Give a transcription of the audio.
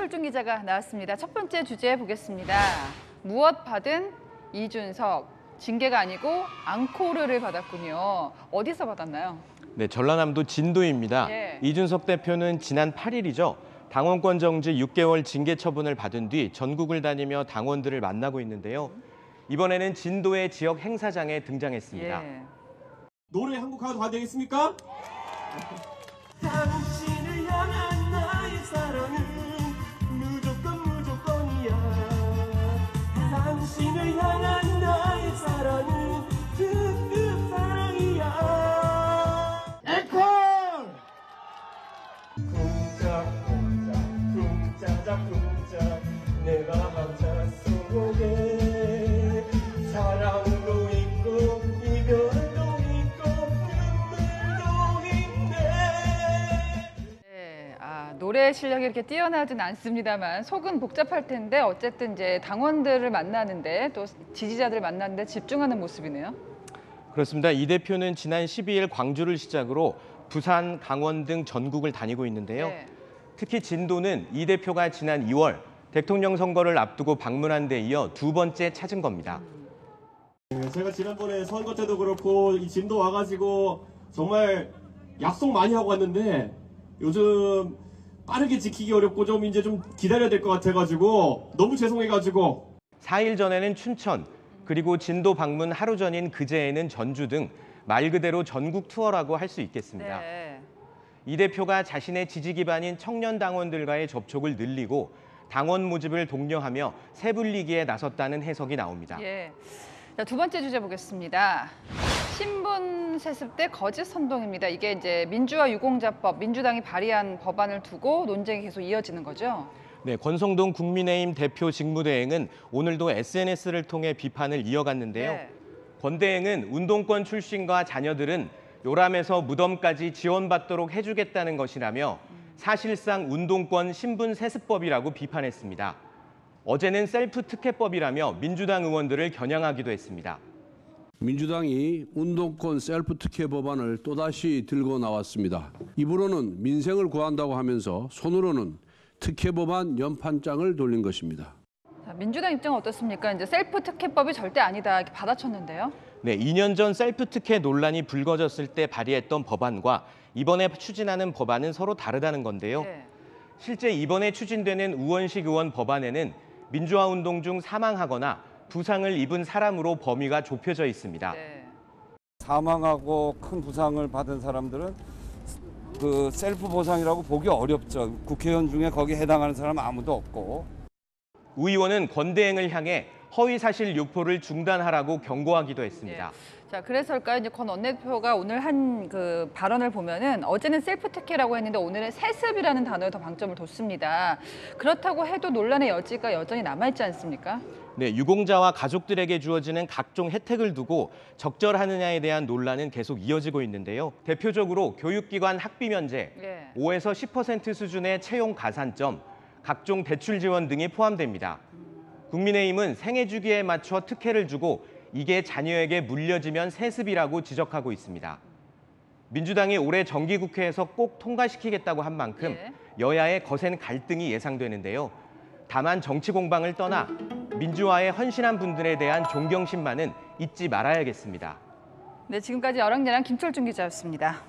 김철중 기자가 나왔습니다. 첫 번째 주제 보겠습니다. 무엇 받은 이준석, 징계가 아니고 앙코르를 받았군요. 어디서 받았나요? 네, 전라남도 진도입니다. 예. 이준석 대표는 지난 8일이죠. 당원권 정지 6개월 징계 처분을 받은 뒤 전국을 다니며 당원들을 만나고 있는데요. 이번에는 진도의 지역 행사장에 등장했습니다. 예. 노래 한 곡 하도 안 되겠습니까? 당신을 향한 나의 사랑은 무조건이야. 당신을 향한 나의 사랑은 특급 사랑이야. 앵콜! 쿵짝쿵짝 내 마음 속에 사랑도 있고 이별도 있고 눈물도 있네. 네, 노래 실력이 이렇게 뛰어나진 않습니다만 속은 복잡할 텐데 어쨌든 이제 당원들을 만나는데 또 지지자들을 만나는데 집중하는 모습이네요. 그렇습니다. 이 대표는 지난 12일 광주를 시작으로 부산, 강원 등 전국을 다니고 있는데요. 네. 특히 진도는 이 대표가 지난 2월 대통령 선거를 앞두고 방문한 데 이어 두 번째 찾은 겁니다. 제가 지난번에 선거 때도 그렇고 이 진도 와가지고 정말 약속 많이 하고 왔는데 요즘 빠르게 지키기 어렵고 좀 이제 좀 기다려야 될 것 같아가지고 너무 죄송해가지고 4일 전에는 춘천, 그리고 진도 방문 하루 전인 그제에는 전주 등 말 그대로 전국 투어라고 할 수 있겠습니다. 네. 이 대표가 자신의 지지 기반인 청년 당원들과의 접촉을 늘리고 당원 모집을 독려하며 세불리기에 나섰다는 해석이 나옵니다. 예. 자, 두 번째 주제 보겠습니다. 신분 세습 때 거짓 선동입니다. 이게 이제 민주화 유공자법, 민주당이 발의한 법안을 두고 논쟁이 계속 이어지는 거죠. 네, 권성동 국민의힘 대표 직무대행은 오늘도 SNS를 통해 비판을 이어갔는데요. 네. 권 대행은 운동권 출신과 자녀들은 요람에서 무덤까지 지원받도록 해주겠다는 것이라며 사실상 운동권 신분 세습법이라고 비판했습니다. 어제는 셀프 특혜법이라며 민주당 의원들을 겨냥하기도 했습니다. 민주당이 운동권 셀프 특혜 법안을 또다시 들고 나왔습니다. 입으로는 민생을 구한다고 하면서 손으로는 특혜 법안 연판장을 돌린 것입니다. 자, 민주당 입장은 어떻습니까? 이제 셀프 특혜법이 절대 아니다 이렇게 받아쳤는데요. 네, 2년 전 셀프 특혜 논란이 불거졌을 때 발의했던 법안과 이번에 추진하는 법안은 서로 다르다는 건데요. 네. 실제 이번에 추진되는 우원식 의원 법안에는 민주화 운동 중 사망하거나 부상을 입은 사람으로 범위가 좁혀져 있습니다. 네. 사망하고 큰 부상을 받은 사람들은 그 셀프 보상이라고 보기 어렵죠. 국회의원 중에 거기에 해당하는 사람 아무도 없고. 우 의원은 권 대행을 향해 허위 사실 유포를 중단하라고 경고하기도 했습니다. 예. 자, 그래서일까요? 이제 권 원내대표가 오늘 한 그 발언을 보면은 어제는 셀프 특혜라고 했는데 오늘은 세습이라는 단어에 더 방점을 뒀습니다. 그렇다고 해도 논란의 여지가 여전히 남아있지 않습니까? 네, 유공자와 가족들에게 주어지는 각종 혜택을 두고 적절하느냐에 대한 논란은 계속 이어지고 있는데요. 대표적으로 교육기관 학비 면제, 예. 5에서 10% 수준의 채용 가산점, 각종 대출 지원 등이 포함됩니다. 국민의힘은 생애 주기에 맞춰 특혜를 주고 이게 자녀에게 물려지면 세습이라고 지적하고 있습니다. 민주당이 올해 정기국회에서 꼭 통과시키겠다고 한 만큼 예. 여야의 거센 갈등이 예상되는데요. 다만 정치 공방을 떠나 민주화에 헌신한 분들에 대한 존경심만은 잊지 말아야겠습니다. 네, 지금까지 여랑야랑 김철중 기자였습니다.